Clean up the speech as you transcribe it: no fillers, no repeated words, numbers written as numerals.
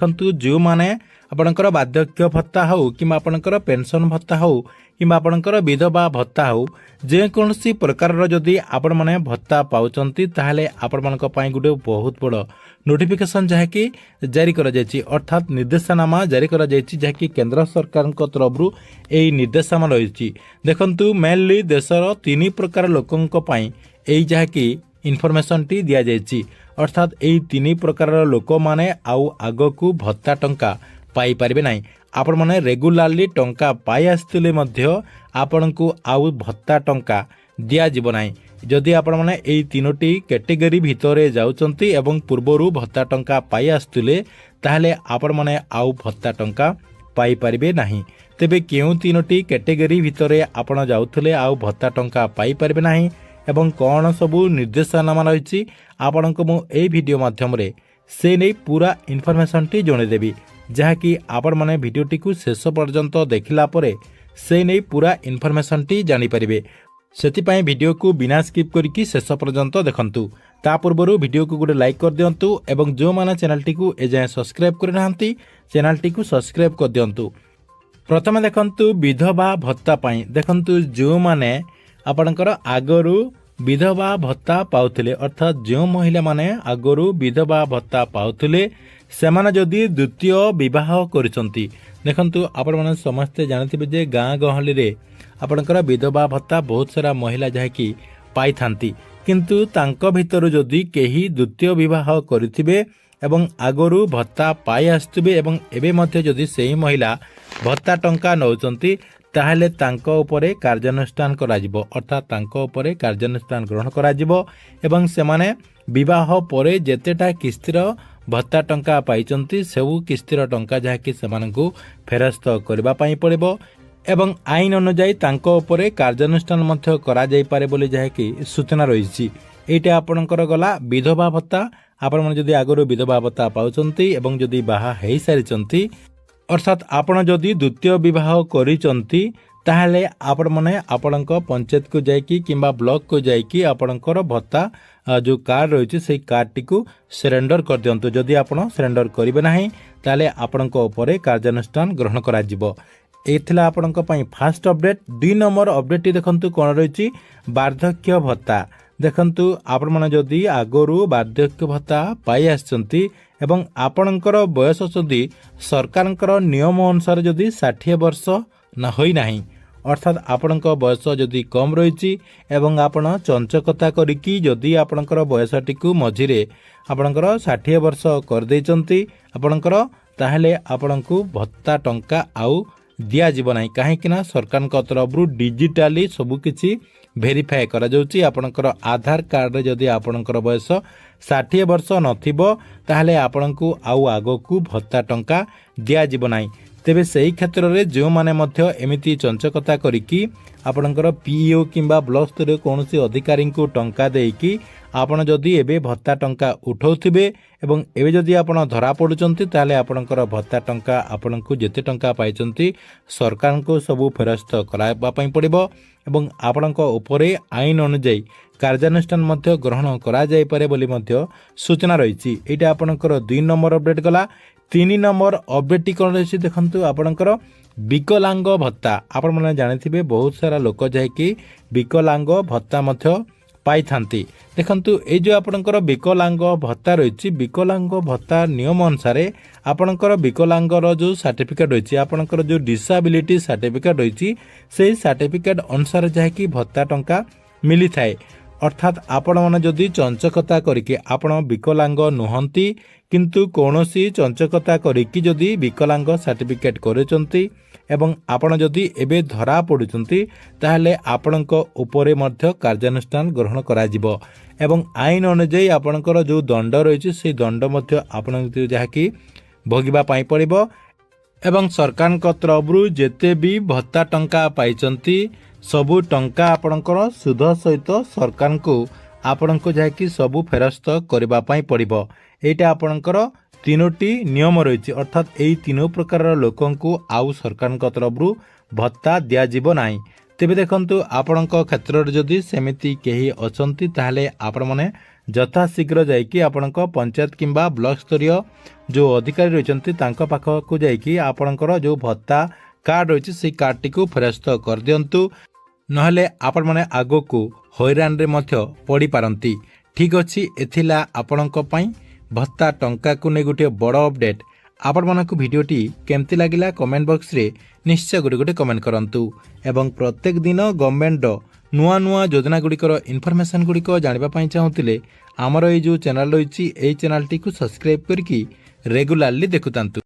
ଦେଖନ୍ତୁ ଯେଉଁମାନେ ଆପଣଙ୍କର ବାର୍ଦ୍ଧକ୍ୟ ଭତ୍ତା ହେଉ କିମ୍ବା ଆପଣଙ୍କର ପେନ୍ସନ୍ ଭତ୍ତା ହେଉ କିମ୍ବା ଆପଣଙ୍କର ବିଧବା ଭତ୍ତା ହେଉ ଯେକୌଣସି ପ୍ରକାରର ଯଦି ଆପଣମାନେ ଭତ୍ତା ପାଉଛନ୍ତି ତାହେଲେ ଆପଣମାନଙ୍କ ପାଇଁ ଗୋଟେ ବହୁତ ବଡ଼ ନୋଟିଫିକେସନ୍ ଯାହାକି ଜାରି କରାଯାଇଛି ଅର୍ଥାତ୍ ନିର୍ଦ୍ଦେଶନାମା ଜାରି କରାଯାଇଛି ଯାହାକି କେନ୍ଦ୍ର ସରକାରଙ୍କ ତରଫରୁ ଏହି ନିର୍ଦ୍ଦେଶନାମା ରହିଛି। ଦେଖନ୍ତୁ ମେନଲି ଦେଶର 3 ପ୍ରକାର ଲୋକଙ୍କ ପାଇଁ ଏହି ଯାହାକି ଇନଫର୍ମେସନ୍ଟି ଦିଆଯାଇଛି ଅର୍ଥାତ୍ ଏହି 3 ପ୍ରକାରର ଲୋକମାନେ ଆଉ ଆଗକୁ ଭତ୍ତା ଟଙ୍କା ପାଇପାରିବେ ନାହିଁ। ଆପଣମାନେ ରେଗୁଲାରଲି ଟଙ୍କା ପାଇ ଆସିଥିଲେ ମଧ୍ୟ ଆପଣଙ୍କୁ ଆଉ ଭତ୍ତା ଟଙ୍କା ଦିଆଯିବ ନାହିଁ। ଯଦି ଆପଣମାନେ ଏହି 3ଟି କ୍ୟାଟେଗୋରୀ ଭିତରେ ଯାଉଛନ୍ତି ଏବଂ ପୂର୍ବରୁ ଭତ୍ତା ଟଙ୍କା ପାଇ ଆସୁଥିଲେ ତାହେଲେ ଆପଣମାନେ ଆଉ ଭତ୍ତା ଟଙ୍କା ପାଇପାରିବେ ନାହିଁ। ତେବେ କେଉଁ 3ଟି କ୍ୟାଟେଗୋରୀ ଭିତରେ ଆପଣ ଯାଉଥିଲେ ଆଉ ଭତ୍ତା ଟଙ୍କା ପାଇପାରିବେ ନାହିଁ ଏବଂ କ'ଣ ସବୁ ନିର୍ଦ୍ଦେଶନାମା ରହିଛି ଆପଣଙ୍କୁ ମୁଁ ଏହି ଭିଡ଼ିଓ ମାଧ୍ୟମରେ ସେ ନେଇ ପୁରା ଇନଫର୍ମେସନ୍ଟି ଜଣାଇଦେବି ଯାହାକି ଆପଣମାନେ ଭିଡ଼ିଓଟିକୁ ଶେଷ ପର୍ଯ୍ୟନ୍ତ ଦେଖିଲା ପରେ ସେ ନେଇ ପୁରା ଇନଫର୍ମେସନ୍ଟି ଜାଣିପାରିବେ। ସେଥିପାଇଁ ଭିଡ଼ିଓକୁ ବିନା ସ୍କିପ୍ କରିକି ଶେଷ ପର୍ଯ୍ୟନ୍ତ ଦେଖନ୍ତୁ। ତା ପୂର୍ବରୁ ଭିଡ଼ିଓକୁ ଗୋଟେ ଲାଇକ୍ କରିଦିଅନ୍ତୁ ଏବଂ ଯେଉଁମାନେ ଚ୍ୟାନେଲଟିକୁ ଏଯାଏଁ ସବସ୍କ୍ରାଇବ୍ କରିନାହାନ୍ତି ଚ୍ୟାନେଲଟିକୁ ସବସ୍କ୍ରାଇବ୍ କରିଦିଅନ୍ତୁ। ପ୍ରଥମେ ଦେଖନ୍ତୁ ବିଧବା ଭତ୍ତା ପାଇଁ। ଦେଖନ୍ତୁ ଯେଉଁମାନେ ଆପଣଙ୍କର ଆଗରୁ ବିଧବା ଭତ୍ତା ପାଉଥିଲେ ଅର୍ଥାତ୍ ଯେଉଁ ମହିଳାମାନେ ଆଗରୁ ବିଧବା ଭତ୍ତା ପାଉଥିଲେ ସେମାନେ ଯଦି ଦ୍ୱିତୀୟ ବିବାହ କରିଛନ୍ତି ଦେଖନ୍ତୁ ଆପଣମାନେ ସମସ୍ତେ ଜାଣିଥିବେ ଯେ ଗାଁ ଗହଳିରେ ଆପଣଙ୍କର ବିଧବା ଭତ୍ତା ବହୁତ ସାରା ମହିଳା ଯାହାକି ପାଇଥାନ୍ତି କିନ୍ତୁ ତାଙ୍କ ଭିତରୁ ଯଦି କେହି ଦ୍ୱିତୀୟ ବିବାହ କରିଥିବେ ଏବଂ ଆଗରୁ ଭତ୍ତା ପାଇ ଆସୁଥିବେ ଏବଂ ଏବେ ମଧ୍ୟ ଯଦି ସେହି ମହିଳା ଭତ୍ତା ଟଙ୍କା ନେଉଛନ୍ତି ତାହେଲେ ତାଙ୍କ ଉପରେ କାର୍ଯ୍ୟାନୁଷ୍ଠାନ କରାଯିବ ଅର୍ଥାତ୍ ତାଙ୍କ ଉପରେ କାର୍ଯ୍ୟାନୁଷ୍ଠାନ ଗ୍ରହଣ କରାଯିବ ଏବଂ ସେମାନେ ବିବାହ ପରେ ଯେତେଟା କିସ୍ତିର ଭତ୍ତା ଟଙ୍କା ପାଇଛନ୍ତି ସବୁ କିସ୍ତିର ଟଙ୍କା ଯାହାକି ସେମାନଙ୍କୁ ଫେରସ୍ତ କରିବା ପାଇଁ ପଡ଼ିବ ଏବଂ ଆଇନ ଅନୁଯାୟୀ ତାଙ୍କ ଉପରେ କାର୍ଯ୍ୟାନୁଷ୍ଠାନ ମଧ୍ୟ କରାଯାଇପାରେ ବୋଲି ଯାହାକି ସୂଚନା ରହିଛି। ଏଇଟା ଆପଣଙ୍କର ଗଲା ବିଧବା ଭତ୍ତା। ଆପଣମାନେ ଯଦି ଆଗରୁ ବିଧବା ଭତ୍ତା ପାଉଛନ୍ତି ଏବଂ ଯଦି ବାହା ହେଇସାରିଛନ୍ତି ଅର୍ଥାତ୍ ଆପଣ ଯଦି ଦ୍ୱିତୀୟ ବିବାହ କରିଛନ୍ତି ତାହେଲେ ଆପଣମାନେ ଆପଣଙ୍କ ପଞ୍ଚାୟତକୁ ଯାଇକି କିମ୍ବା ବ୍ଲକକୁ ଯାଇକି ଆପଣଙ୍କର ଭତ୍ତା ଯେଉଁ କାର୍ଡ଼ ରହିଛି ସେହି କାର୍ଡ଼ଟିକୁ ସରେଣ୍ଡର କରିଦିଅନ୍ତୁ। ଯଦି ଆପଣ ସରେଣ୍ଡର କରିବେ ନାହିଁ ତାହେଲେ ଆପଣଙ୍କ ଉପରେ କାର୍ଯ୍ୟାନୁଷ୍ଠାନ ଗ୍ରହଣ କରାଯିବ। এই ଥିଲା ଆପଣଙ୍କ ପାଇଁ ଫାଷ୍ଟ ଅପଡେଟ୍। 2 ନମ୍ବର ଅପଡେଟ୍ଟି ଦେଖନ୍ତୁ କ'ଣ ରହିଛି ବାର୍ଦ୍ଧକ୍ୟ ଭତ୍ତା। ଦେଖନ୍ତୁ ଆପଣମାନେ ଯଦି ଆଗରୁ ବାର୍ଦ୍ଧକ୍ୟ ଭତ୍ତା ପାଇ ଆସିଛନ୍ତି ଏବଂ ଆପଣଙ୍କର ବୟସ ଯଦି ସରକାରଙ୍କର ନିୟମ ଅନୁସାରେ ଯଦି 60 ବର୍ଷ ହୋଇନାହିଁ ଅର୍ଥାତ୍ ଆପଣଙ୍କ ବୟସ ଯଦି କମ୍ ରହିଛି ଏବଂ ଆପଣ ଚଞ୍ଚକତା କରିକି ଯଦି ଆପଣଙ୍କର ବୟସଟିକୁ ମଝିରେ ଆପଣଙ୍କର 60 ବର୍ଷ କରିଦେଇଛନ୍ତି ଆପଣଙ୍କର ତାହେଲେ ଆପଣଙ୍କୁ ଭତ୍ତା ଟଙ୍କା ଆଉ ଦିଆଯିବ ନାହିଁ କାହିଁକି ନା ସରକାରଙ୍କ ତରଫରୁ ଡିଜିଟାଲି ସବୁକିଛି ଭେରିଫାଏ କରାଯାଉଛି। ଆପଣଙ୍କର ଆଧାର କାର୍ଡ଼ରେ ଯଦି ଆପଣଙ୍କର ବୟସ 60 ବର୍ଷ ନଥିବ ତାହେଲେ ଆପଣଙ୍କୁ ଆଉ ଆଗକୁ ଭତ୍ତା ଟଙ୍କା ଦିଆଯିବ ନାହିଁ। ତେବେ ସେହି କ୍ଷେତ୍ରରେ ଯେଉଁମାନେ ମଧ୍ୟ ଏମିତି ଚଞ୍ଚକତା କରିକି ଆପଣଙ୍କର ପିଇଓ କିମ୍ବା ବ୍ଲକ ସ୍ତରୀୟ କୌଣସି ଅଧିକାରୀଙ୍କୁ ଟଙ୍କା ଦେଇକି ଆପଣ ଯଦି ଏବେ ଭତ୍ତା ଟଙ୍କା ଉଠାଉଥିବେ ଏବଂ ଏବେ ଯଦି ଆପଣ ଧରା ପଡ଼ୁଛନ୍ତି ତାହେଲେ ଆପଣଙ୍କର ଭତ୍ତା ଟଙ୍କା ଆପଣଙ୍କୁ ଯେତେ ଟଙ୍କା ପାଇଛନ୍ତି ସରକାରଙ୍କୁ ସବୁ ଫେରସ୍ତ କରାଇବା ପାଇଁ ପଡ଼ିବ ଏବଂ ଆପଣଙ୍କ ଉପରେ ଆଇନ ଅନୁଯାୟୀ କାର୍ଯ୍ୟାନୁଷ୍ଠାନ ମଧ୍ୟ ଗ୍ରହଣ କରାଯାଇପାରେ ବୋଲି ମଧ୍ୟ ସୂଚନା ରହିଛି। ଏଇଟା ଆପଣଙ୍କର 2 ନମ୍ବର ଅପଡେଟ୍ ଗଲା। 3 ନମ୍ବର ଅପଡେଟ୍ଟି କ'ଣ ରହିଛି ଦେଖନ୍ତୁ ଆପଣଙ୍କର ବିକଲାଙ୍ଗ ଭତ୍ତା। ଆପଣମାନେ ଜାଣିଥିବେ ବହୁତ ସାରା ଲୋକ ଯାଇକି ବିକଲାଙ୍ଗ ଭତ୍ତା ମଧ୍ୟ ପାଇଥାନ୍ତି। ଦେଖନ୍ତୁ ଏଇ ଯେଉଁ ଆପଣଙ୍କର ବିକଲାଙ୍ଗ ଭତ୍ତା ରହିଛି ବିକଲାଙ୍ଗ ଭତ୍ତା ନିୟମ ଅନୁସାରେ ଆପଣଙ୍କର ବିକଲାଙ୍ଗର ଯେଉଁ ସାର୍ଟିଫିକେଟ୍ ରହିଛି ଆପଣଙ୍କର ଯେଉଁ ଡିସାବିଲିଟି ସାର୍ଟିଫିକେଟ୍ ରହିଛି ସେହି ସାର୍ଟିଫିକେଟ୍ ଅନୁସାରେ ଯାହାକି ଭତ୍ତା ଟଙ୍କା ମିଳିଥାଏ। ଅର୍ଥାତ୍ ଆପଣମାନେ ଯଦି ଚଞ୍ଚକତା କରିକି ଆପଣ ବିକଲାଙ୍ଗ ନୁହନ୍ତି କିନ୍ତୁ କୌଣସି ଚଞ୍ଚକତା କରିକି ଯଦି ବିକଲାଙ୍ଗ ସାର୍ଟିଫିକେଟ୍ କରିଛନ୍ତି ଏବଂ ଆପଣ ଯଦି ଏବେ ଧରା ପଡ଼ୁଛନ୍ତି ତାହେଲେ ଆପଣଙ୍କ ଉପରେ ମଧ୍ୟ କାର୍ଯ୍ୟାନୁଷ୍ଠାନ ଗ୍ରହଣ କରାଯିବ ଏବଂ ଆଇନ ଅନୁଯାୟୀ ଆପଣଙ୍କର ଯେଉଁ ଦଣ୍ଡ ରହିଛି ସେହି ଦଣ୍ଡ ମଧ୍ୟ ଆପଣଙ୍କୁ ଯାହାକି ଭୋଗିବା ପାଇଁ ପଡ଼ିବ ଏବଂ ସରକାରଙ୍କ ତରଫରୁ ଯେତେ ବି ଭତ୍ତା ଟଙ୍କା ପାଇଛନ୍ତି ସବୁ ଟଙ୍କା ଆପଣଙ୍କର ସୁଧ ସହିତ ସରକାରଙ୍କୁ ଆପଣଙ୍କୁ ଯାହାକି ସବୁ ଫେରସ୍ତ କରିବା ପାଇଁ ପଡ଼ିବ। ଏଇଟା ଆପଣଙ୍କର 3ଟି ନିୟମ ରହିଛି ଅର୍ଥାତ୍ ଏହି 3 ପ୍ରକାରର ଲୋକଙ୍କୁ ଆଉ ସରକାରଙ୍କ ତରଫରୁ ଭତ୍ତା ଦିଆଯିବ ନାହିଁ। ତେବେ ଦେଖନ୍ତୁ ଆପଣଙ୍କ କ୍ଷେତ୍ରରେ ଯଦି ସେମିତି କେହି ଅଛନ୍ତି ତାହେଲେ ଆପଣମାନେ ଯଥାଶୀଘ୍ର ଯାଇକି ଆପଣଙ୍କ ପଞ୍ଚାୟତ କିମ୍ବା ବ୍ଲକ ସ୍ତରୀୟ ଯେଉଁ ଅଧିକାରୀ ରହିଛନ୍ତି ତାଙ୍କ ପାଖକୁ ଯାଇକି ଆପଣଙ୍କର ଯେଉଁ ଭତ୍ତା କାର୍ଡ଼ ରହିଛି ସେଇ କାର୍ଡ଼ଟିକୁ ଫେରସ୍ତ କରିଦିଅନ୍ତୁ। ନହେଲେ ଆପଣମାନେ ଆଗକୁ ହଇରାଣରେ ମଧ୍ୟ ପଡ଼ିପାରନ୍ତି। ଠିକ୍ ଅଛି, ଏଥିଲା ଆପଣଙ୍କ ପାଇଁ ଭତ୍ତା ଟଙ୍କାକୁ ନେଇ ଗୋଟିଏ ବଡ଼ ଅପଡେଟ୍। ଆପଣମାନଙ୍କୁ ଭିଡ଼ିଓଟି କେମିତି ଲାଗିଲା କମେଣ୍ଟ ବକ୍ସରେ ନିଶ୍ଚୟ ଗୋଟେ କମେଣ୍ଟ କରନ୍ତୁ ଏବଂ ପ୍ରତ୍ୟେକ ଦିନ ଗଭର୍ଣ୍ଣମେଣ୍ଟର ନୂଆ ନୂଆ ଯୋଜନାଗୁଡ଼ିକର ଇନଫର୍ମେସନ୍ ଗୁଡ଼ିକ ଜାଣିବା ପାଇଁ ଚାହୁଁଥିଲେ ଆମର ଏଇ ଯେଉଁ ଚ୍ୟାନେଲ୍ ରହିଛି ଏହି ଚ୍ୟାନେଲଟିକୁ ସବସ୍କ୍ରାଇବ୍ କରିକି ରେଗୁଲାରଲି ଦେଖୁଥାନ୍ତୁ।